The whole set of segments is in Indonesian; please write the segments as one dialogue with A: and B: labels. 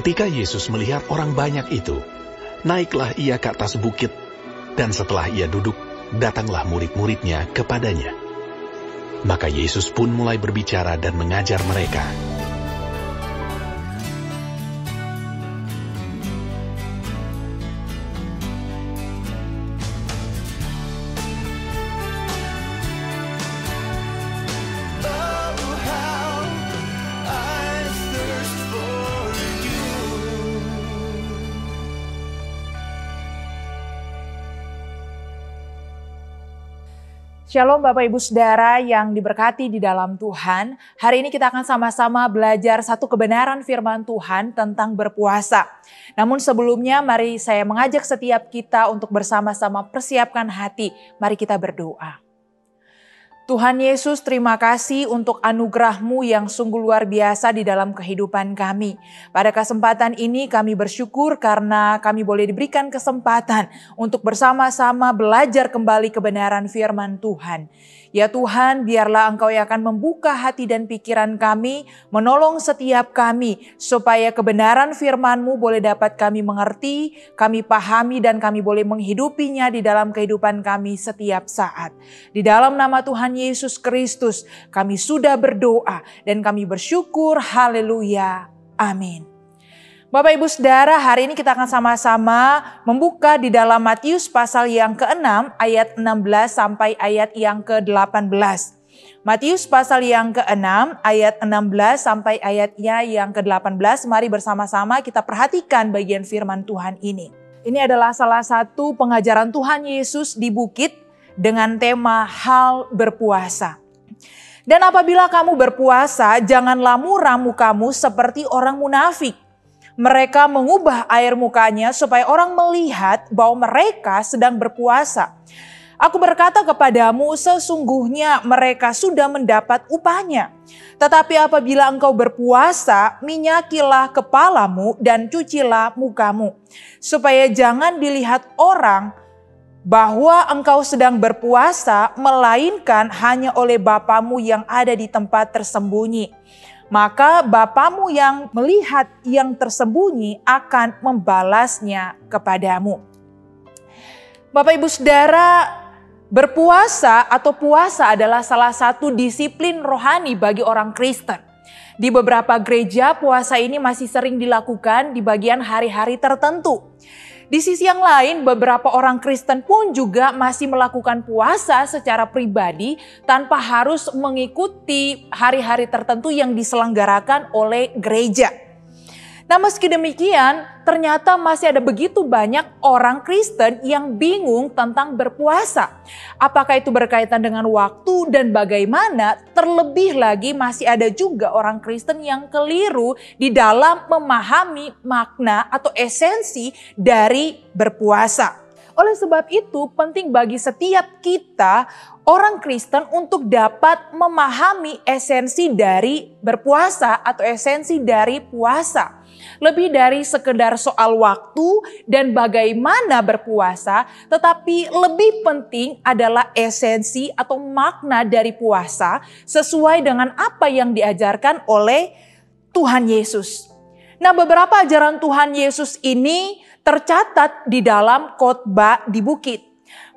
A: Ketika Yesus melihat orang banyak itu, naiklah ia ke atas bukit, dan setelah ia duduk, datanglah murid-muridnya kepadanya. Maka Yesus pun mulai berbicara dan mengajar mereka.
B: Shalom Bapak Ibu Saudara yang diberkati di dalam Tuhan. Hari ini kita akan sama-sama belajar satu kebenaran firman Tuhan tentang berpuasa. Namun sebelumnya mari saya mengajak setiap kita untuk bersama-sama persiapkan hati. Mari kita berdoa. Tuhan Yesus, terima kasih untuk anugerah-Mu yang sungguh luar biasa di dalam kehidupan kami. Pada kesempatan ini kami bersyukur karena kami boleh diberikan kesempatan untuk bersama-sama belajar kembali kebenaran firman Tuhan. Ya Tuhan, biarlah Engkau yang akan membuka hati dan pikiran kami, menolong setiap kami, supaya kebenaran firman-Mu boleh dapat kami mengerti, kami pahami, dan kami boleh menghidupinya di dalam kehidupan kami setiap saat. Di dalam nama Tuhan Yesus Kristus, kami sudah berdoa dan kami bersyukur. Haleluya. Amin. Bapak Ibu Saudara, hari ini kita akan sama-sama membuka di dalam Matius pasal yang ke-6 ayat 16 sampai ayat yang ke-18. Matius pasal yang ke-6 ayat 16 sampai ayatnya yang ke-18. Mari bersama-sama kita perhatikan bagian firman Tuhan ini. Ini adalah salah satu pengajaran Tuhan Yesus di bukit dengan tema hal berpuasa. Dan apabila kamu berpuasa, janganlah muram mukamu seperti orang munafik. Mereka mengubah air mukanya supaya orang melihat bahwa mereka sedang berpuasa. Aku berkata kepadamu, sesungguhnya mereka sudah mendapat upahnya. Tetapi apabila engkau berpuasa, minyakilah kepalamu dan cucilah mukamu, supaya jangan dilihat orang bahwa engkau sedang berpuasa, melainkan hanya oleh Bapamu yang ada di tempat tersembunyi. Maka Bapamu yang melihat yang tersembunyi akan membalasnya kepadamu. Bapak Ibu Saudara, berpuasa atau puasa adalah salah satu disiplin rohani bagi orang Kristen. Di beberapa gereja puasa ini masih sering dilakukan di bagian hari-hari tertentu. Di sisi yang lain, beberapa orang Kristen pun juga masih melakukan puasa secara pribadi tanpa harus mengikuti hari-hari tertentu yang diselenggarakan oleh gereja. Nah, meski demikian, ternyata masih ada begitu banyak orang Kristen yang bingung tentang berpuasa. Apakah itu berkaitan dengan waktu dan bagaimana? Terlebih lagi masih ada juga orang Kristen yang keliru di dalam memahami makna atau esensi dari berpuasa. Oleh sebab itu, penting bagi setiap kita, orang Kristen, untuk dapat memahami esensi dari berpuasa atau esensi dari puasa. Lebih dari sekedar soal waktu dan bagaimana berpuasa, tetapi lebih penting adalah esensi atau makna dari puasa sesuai dengan apa yang diajarkan oleh Tuhan Yesus. Nah, beberapa ajaran Tuhan Yesus ini tercatat di dalam khotbah di bukit.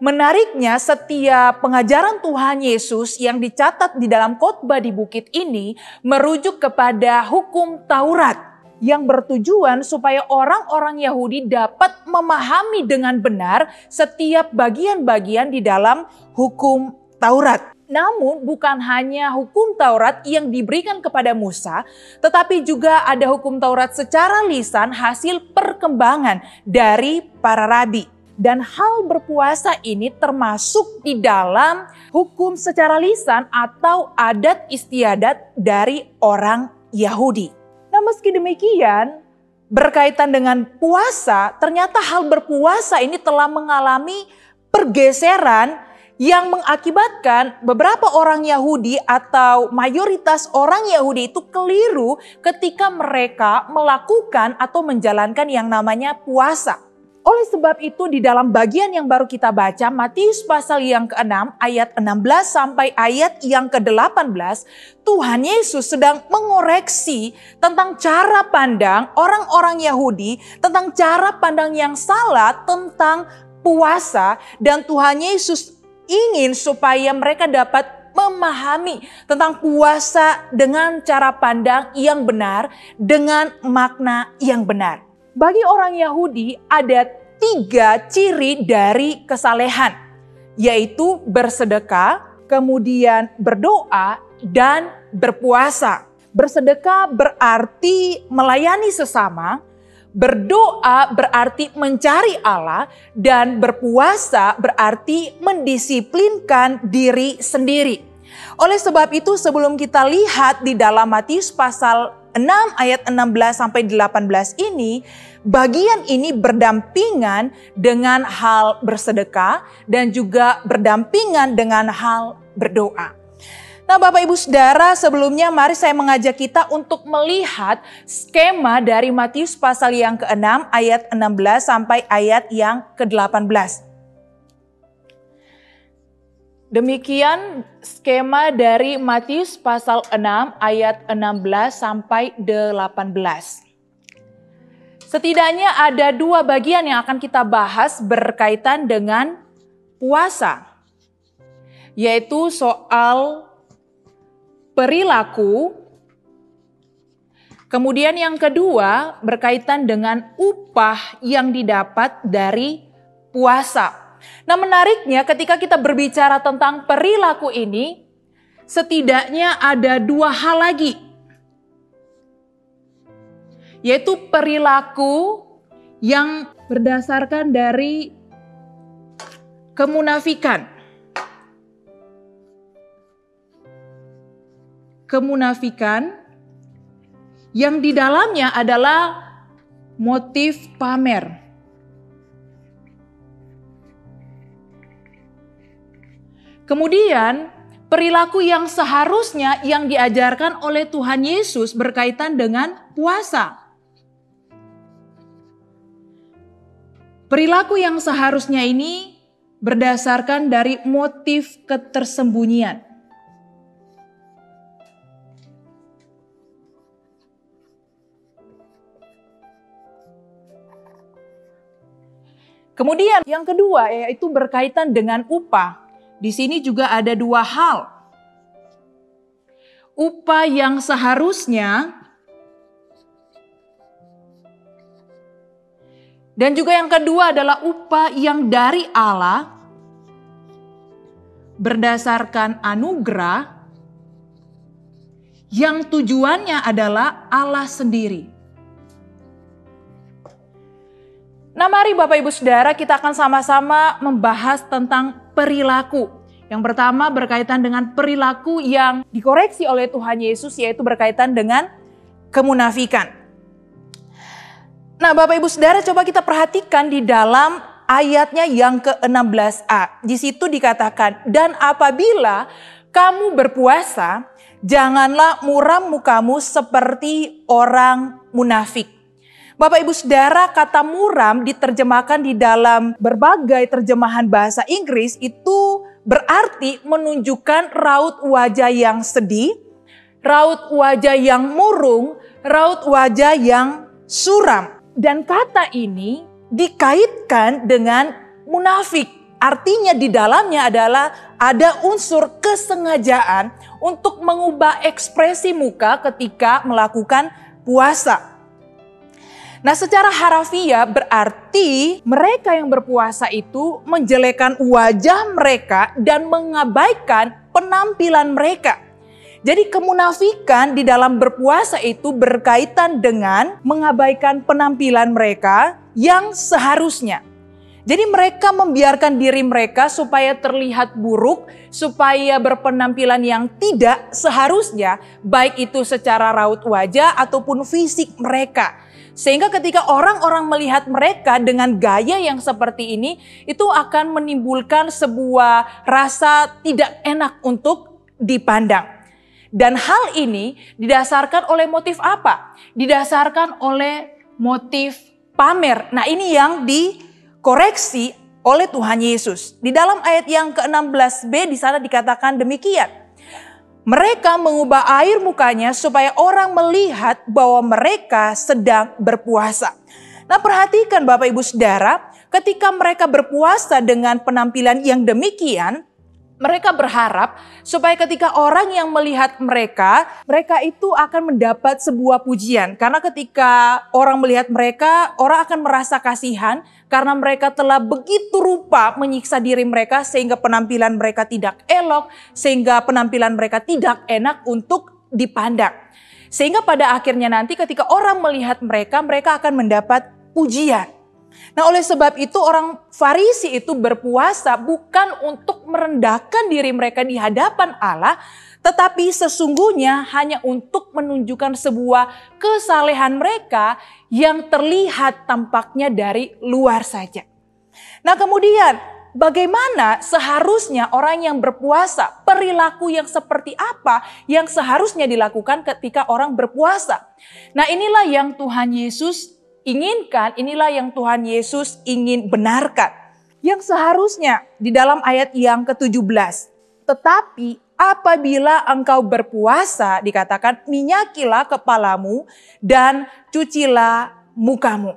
B: Menariknya, setiap pengajaran Tuhan Yesus yang dicatat di dalam khotbah di bukit ini merujuk kepada hukum Taurat yang bertujuan supaya orang-orang Yahudi dapat memahami dengan benar setiap bagian-bagian di dalam hukum Taurat. Namun bukan hanya hukum Taurat yang diberikan kepada Musa, tetapi juga ada hukum Taurat secara lisan hasil perkembangan dari para rabi. Dan hal berpuasa ini termasuk di dalam hukum secara lisan atau adat istiadat dari orang Yahudi. Nah, meski demikian, berkaitan dengan puasa, ternyata hal berpuasa ini telah mengalami pergeseran yang mengakibatkan beberapa orang Yahudi atau mayoritas orang Yahudi itu keliru ketika mereka melakukan atau menjalankan yang namanya puasa. Oleh sebab itu di dalam bagian yang baru kita baca, Matius pasal yang ke-6 ayat 16 sampai ayat yang ke-18, Tuhan Yesus sedang mengoreksi tentang cara pandang orang-orang Yahudi, tentang cara pandang yang salah tentang puasa, dan Tuhan Yesus ingin supaya mereka dapat memahami tentang puasa dengan cara pandang yang benar, dengan makna yang benar. Bagi orang Yahudi ada 3 ciri dari kesalehan, yaitu bersedekah, kemudian berdoa, dan berpuasa. Bersedekah berarti melayani sesama, berdoa berarti mencari Allah, dan berpuasa berarti mendisiplinkan diri sendiri. Oleh sebab itu sebelum kita lihat di dalam Matius pasal 6 ayat 16 sampai 18 ini, bagian ini berdampingan dengan hal bersedekah dan juga berdampingan dengan hal berdoa. Nah Bapak Ibu Saudara, sebelumnya mari saya mengajak kita untuk melihat skema dari Matius pasal yang ke-6 ayat 16 sampai ayat yang ke-18. Demikian skema dari Matius pasal 6 ayat 16 sampai 18. Setidaknya ada 2 bagian yang akan kita bahas berkaitan dengan puasa, yaitu soal perilaku. Kemudian yang kedua berkaitan dengan upah yang didapat dari puasa. Nah menariknya ketika kita berbicara tentang perilaku ini, setidaknya ada 2 hal lagi. Yaitu perilaku yang berdasarkan dari kemunafikan. Kemunafikan yang di dalamnya adalah motif pamer. Kemudian perilaku yang seharusnya yang diajarkan oleh Tuhan Yesus berkaitan dengan puasa. Perilaku yang seharusnya ini berdasarkan dari motif ketersembunyian. Kemudian yang kedua yaitu berkaitan dengan upah. Di sini juga ada 2 hal. Upah yang seharusnya dan juga yang kedua adalah upah yang dari Allah berdasarkan anugerah yang tujuannya adalah Allah sendiri. Nah mari Bapak Ibu Saudara kita akan sama-sama membahas tentang perilaku. Yang pertama berkaitan dengan perilaku yang dikoreksi oleh Tuhan Yesus, yaitu berkaitan dengan kemunafikan. Nah Bapak Ibu Saudara coba kita perhatikan di dalam ayatnya yang ke-16a. Di situ dikatakan, dan apabila kamu berpuasa, janganlah muram mukamu seperti orang munafik. Bapak Ibu Saudara, kata muram diterjemahkan di dalam berbagai terjemahan bahasa Inggris itu berarti menunjukkan raut wajah yang sedih, raut wajah yang murung, raut wajah yang suram. Dan kata ini dikaitkan dengan munafik. Artinya di dalamnya adalah ada unsur kesengajaan untuk mengubah ekspresi muka ketika melakukan puasa. Nah secara harafiah berarti mereka yang berpuasa itu menjelekkan wajah mereka dan mengabaikan penampilan mereka. Jadi kemunafikan di dalam berpuasa itu berkaitan dengan mengabaikan penampilan mereka yang seharusnya. Jadi mereka membiarkan diri mereka supaya terlihat buruk, supaya berpenampilan yang tidak seharusnya, baik itu secara raut wajah ataupun fisik mereka. Sehingga ketika orang-orang melihat mereka dengan gaya yang seperti ini, itu akan menimbulkan sebuah rasa tidak enak untuk dipandang. Dan hal ini didasarkan oleh motif apa? Didasarkan oleh motif pamer. Nah ini yang dikoreksi oleh Tuhan Yesus. Di dalam ayat yang ke-16b di sana dikatakan demikian. Mereka mengubah air mukanya supaya orang melihat bahwa mereka sedang berpuasa. Nah, perhatikan Bapak Ibu Saudara, ketika mereka berpuasa dengan penampilan yang demikian, mereka berharap supaya ketika orang yang melihat mereka itu akan mendapat sebuah pujian. Karena ketika orang melihat mereka, orang akan merasa kasihan karena mereka telah begitu rupa menyiksa diri mereka sehingga penampilan mereka tidak elok, sehingga penampilan mereka tidak enak untuk dipandang. Sehingga pada akhirnya nanti ketika orang melihat mereka, mereka akan mendapat pujian. Nah, oleh sebab itu orang Farisi itu berpuasa bukan untuk merendahkan diri mereka di hadapan Allah, tetapi sesungguhnya hanya untuk menunjukkan sebuah kesalehan mereka yang terlihat tampaknya dari luar saja. Nah, kemudian bagaimana seharusnya orang yang berpuasa, perilaku yang seperti apa yang seharusnya dilakukan ketika orang berpuasa? Nah, inilah yang Tuhan Yesus inginkan, inilah yang Tuhan Yesus ingin benarkan. Yang seharusnya di dalam ayat yang ke-17. Tetapi apabila engkau berpuasa, dikatakan minyakilah kepalamu dan cucilah mukamu.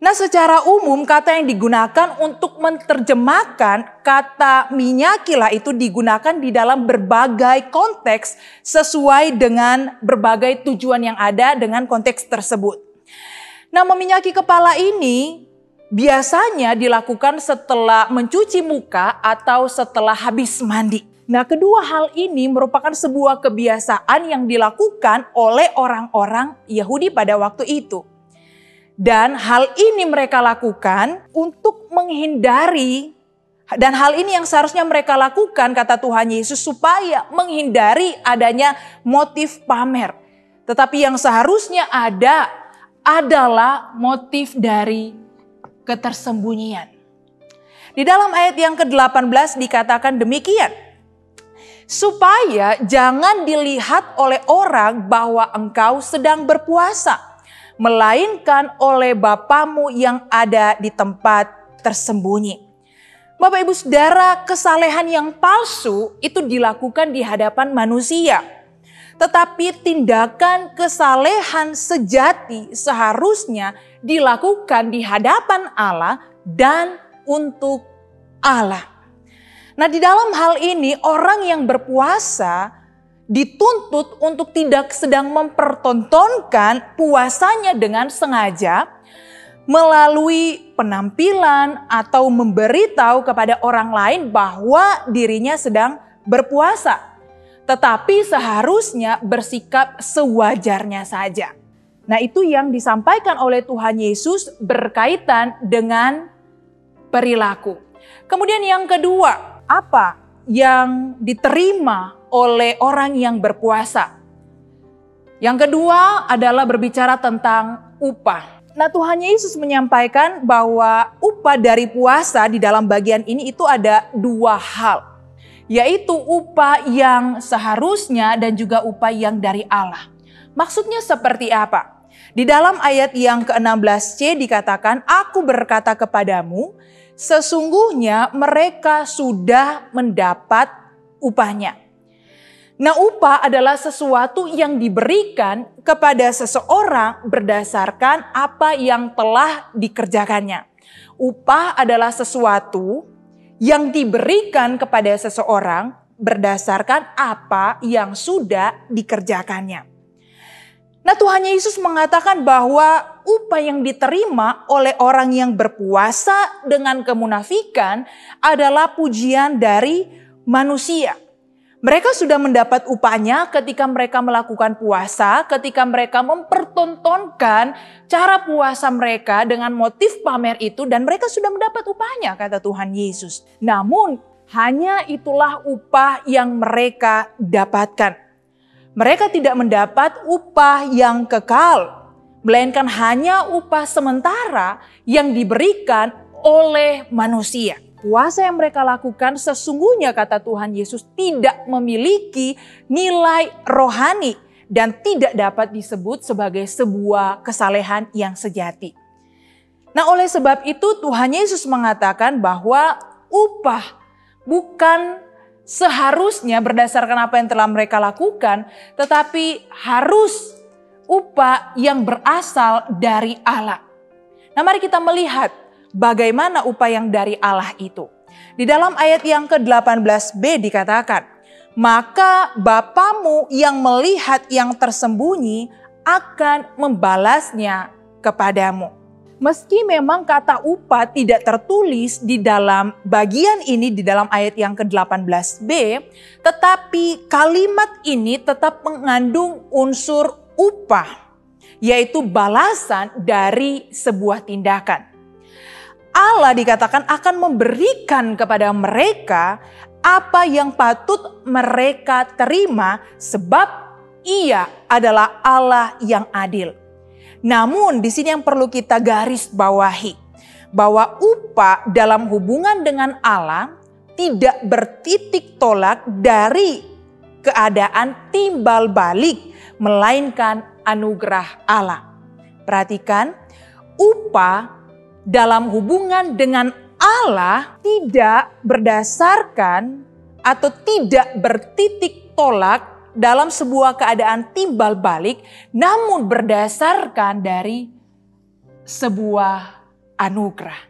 B: Nah, secara umum kata yang digunakan untuk menerjemahkan kata minyakilah itu digunakan di dalam berbagai konteks sesuai dengan berbagai tujuan yang ada dengan konteks tersebut. Nah, meminyaki kepala ini biasanya dilakukan setelah mencuci muka atau setelah habis mandi. Nah, kedua hal ini merupakan sebuah kebiasaan yang dilakukan oleh orang-orang Yahudi pada waktu itu. Dan hal ini mereka lakukan untuk menghindari, dan hal ini yang seharusnya mereka lakukan kata Tuhan Yesus supaya menghindari adanya motif pamer. Tetapi yang seharusnya ada adalah motif dari ketersembunyian. Di dalam ayat yang ke-18 dikatakan demikian. Supaya jangan dilihat oleh orang bahwa engkau sedang berpuasa, melainkan oleh Bapamu yang ada di tempat tersembunyi. Bapak Ibu Saudara, kesalehan yang palsu itu dilakukan di hadapan manusia. Tetapi tindakan kesalehan sejati seharusnya dilakukan di hadapan Allah dan untuk Allah. Nah, di dalam hal ini orang yang berpuasa dituntut untuk tidak sedang mempertontonkan puasanya dengan sengaja melalui penampilan atau memberitahu kepada orang lain bahwa dirinya sedang berpuasa. Tetapi seharusnya bersikap sewajarnya saja. Nah, itu yang disampaikan oleh Tuhan Yesus berkaitan dengan perilaku. Kemudian yang kedua, apa yang diterima oleh orang yang berpuasa? Yang kedua adalah berbicara tentang upah. Nah, Tuhan Yesus menyampaikan bahwa upah dari puasa di dalam bagian ini itu ada dua hal. Yaitu upah yang seharusnya dan juga upah yang dari Allah. Maksudnya seperti apa? Di dalam ayat yang ke-16c dikatakan, aku berkata kepadamu, sesungguhnya mereka sudah mendapat upahnya. Nah, upah adalah sesuatu yang diberikan kepada seseorang berdasarkan apa yang telah dikerjakannya. Upah adalah sesuatu yang diberikan kepada seseorang berdasarkan apa yang sudah dikerjakannya. Nah, Tuhan Yesus mengatakan bahwa upah yang diterima oleh orang yang berpuasa dengan kemunafikan adalah pujian dari manusia. Mereka sudah mendapat upahnya ketika mereka melakukan puasa, ketika mereka mempertontonkan cara puasa mereka dengan motif pamer itu, dan mereka sudah mendapat upahnya, kata Tuhan Yesus. Namun, hanya itulah upah yang mereka dapatkan. Mereka tidak mendapat upah yang kekal, melainkan hanya upah sementara yang diberikan oleh manusia. Puasa yang mereka lakukan sesungguhnya kata Tuhan Yesus tidak memiliki nilai rohani dan tidak dapat disebut sebagai sebuah kesalehan yang sejati. Nah, oleh sebab itu Tuhan Yesus mengatakan bahwa upah bukan seharusnya berdasarkan apa yang telah mereka lakukan, tetapi harus upah yang berasal dari Allah. Nah, mari kita melihat bagaimana upah yang dari Allah itu. Di dalam ayat yang ke-18b dikatakan, maka Bapamu yang melihat yang tersembunyi akan membalasnya kepadamu. Meski memang kata upah tidak tertulis di dalam bagian ini di dalam ayat yang ke-18b, tetapi kalimat ini tetap mengandung unsur upah, yaitu balasan dari sebuah tindakan. Allah dikatakan akan memberikan kepada mereka apa yang patut mereka terima sebab Ia adalah Allah yang adil. Namun di sini yang perlu kita garis bawahi bahwa upah dalam hubungan dengan Allah tidak bertitik tolak dari keadaan timbal balik, melainkan anugerah Allah. Perhatikan, upah dalam hubungan dengan Allah tidak berdasarkan atau tidak bertitik tolak dalam sebuah keadaan timbal balik, namun berdasarkan dari sebuah anugerah.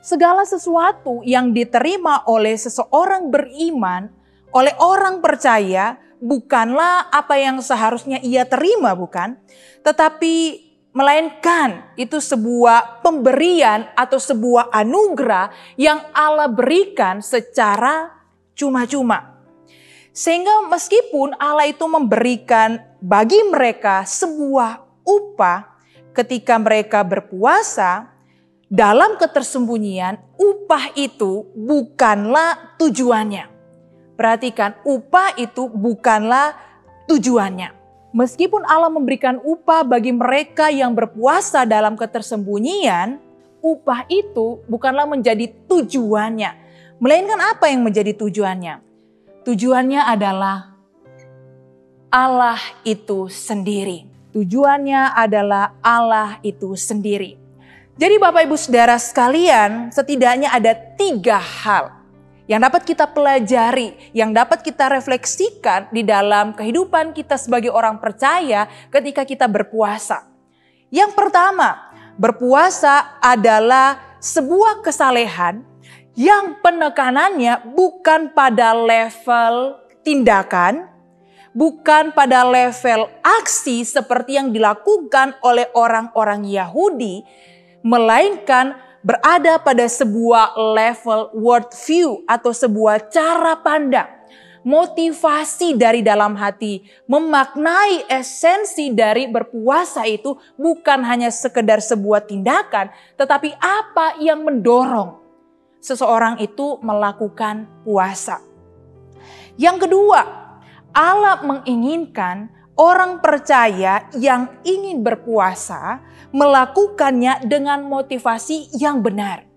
B: Segala sesuatu yang diterima oleh seseorang beriman, oleh orang percaya, bukanlah apa yang seharusnya ia terima, bukan? Tetapi melainkan itu sebuah pemberian atau sebuah anugerah yang Allah berikan secara cuma-cuma. Sehingga meskipun Allah itu memberikan bagi mereka sebuah upah ketika mereka berpuasa, dalam ketersembunyian upah itu bukanlah tujuannya. Perhatikan, upah itu bukanlah tujuannya. Meskipun Allah memberikan upah bagi mereka yang berpuasa dalam ketersembunyian, upah itu bukanlah menjadi tujuannya. Melainkan apa yang menjadi tujuannya? Tujuannya adalah Allah itu sendiri. Tujuannya adalah Allah itu sendiri. Jadi Bapak Ibu Saudara sekalian, setidaknya ada 3 hal yang dapat kita pelajari, yang dapat kita refleksikan di dalam kehidupan kita sebagai orang percaya ketika kita berpuasa. Yang pertama, berpuasa adalah sebuah kesalehan yang penekanannya bukan pada level tindakan, bukan pada level aksi seperti yang dilakukan oleh orang-orang Yahudi, melainkan berada pada sebuah level worldview atau sebuah cara pandang, motivasi dari dalam hati, memaknai esensi dari berpuasa itu bukan hanya sekedar sebuah tindakan, tetapi apa yang mendorong seseorang itu melakukan puasa. Yang kedua, Allah menginginkan orang percaya yang ingin berpuasa melakukannya dengan motivasi yang benar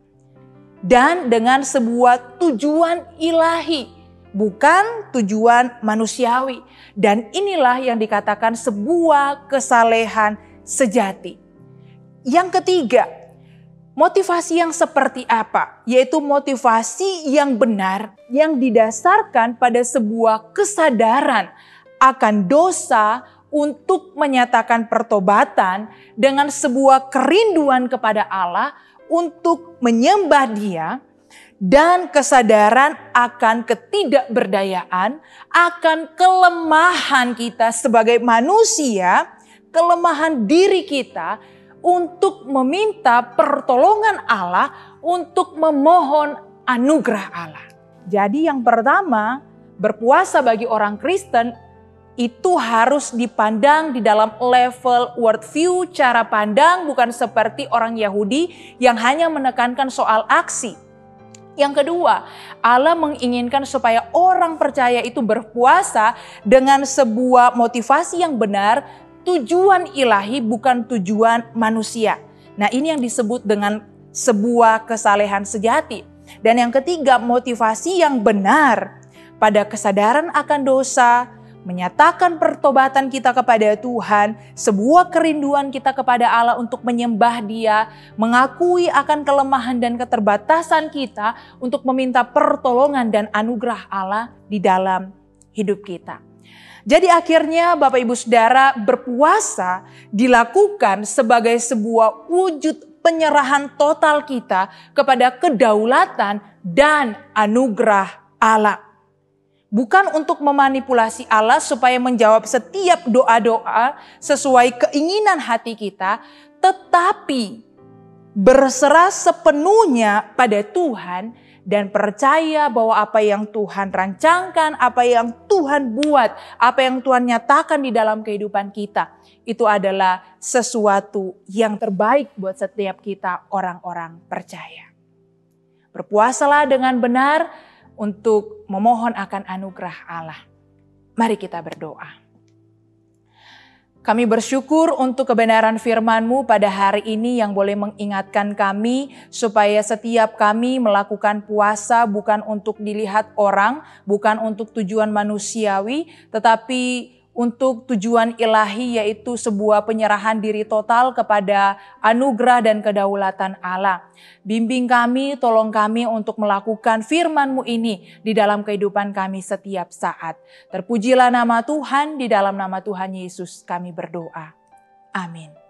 B: dan dengan sebuah tujuan ilahi, bukan tujuan manusiawi. Dan inilah yang dikatakan sebuah kesalehan sejati. Yang ketiga, motivasi yang seperti apa? Yaitu motivasi yang benar yang didasarkan pada sebuah kesadaran akan dosa untuk menyatakan pertobatan dengan sebuah kerinduan kepada Allah untuk menyembah Dia dan kesadaran akan ketidakberdayaan, akan kelemahan kita sebagai manusia, kelemahan diri kita untuk meminta pertolongan Allah, untuk memohon anugerah Allah. Jadi yang pertama, berpuasa bagi orang Kristen itu harus dipandang di dalam level worldview, cara pandang, bukan seperti orang Yahudi yang hanya menekankan soal aksi. Yang kedua, Allah menginginkan supaya orang percaya itu berpuasa dengan sebuah motivasi yang benar, tujuan ilahi bukan tujuan manusia. Nah, ini yang disebut dengan sebuah kesalehan sejati. Dan yang ketiga, motivasi yang benar pada kesadaran akan dosa, menyatakan pertobatan kita kepada Tuhan, sebuah kerinduan kita kepada Allah untuk menyembah Dia, mengakui akan kelemahan dan keterbatasan kita untuk meminta pertolongan dan anugerah Allah di dalam hidup kita. Jadi akhirnya Bapak Ibu Saudara, berpuasa dilakukan sebagai sebuah wujud penyerahan total kita kepada kedaulatan dan anugerah Allah. Bukan untuk memanipulasi Allah supaya menjawab setiap doa-doa sesuai keinginan hati kita, tetapi berserah sepenuhnya pada Tuhan dan percaya bahwa apa yang Tuhan rancangkan, apa yang Tuhan buat, apa yang Tuhan nyatakan di dalam kehidupan kita, itu adalah sesuatu yang terbaik buat setiap kita orang-orang percaya. Berpuasalah dengan benar untuk memohon akan anugerah Allah. Mari kita berdoa. Kami bersyukur untuk kebenaran firman-Mu pada hari ini yang boleh mengingatkan kami supaya setiap kami melakukan puasa bukan untuk dilihat orang, bukan untuk tujuan manusiawi, tetapi untuk tujuan ilahi, yaitu sebuah penyerahan diri total kepada anugerah dan kedaulatan Allah. Bimbing kami, tolong kami untuk melakukan firman-Mu ini di dalam kehidupan kami setiap saat. Terpujilah nama Tuhan, di dalam nama Tuhan Yesus kami berdoa. Amin.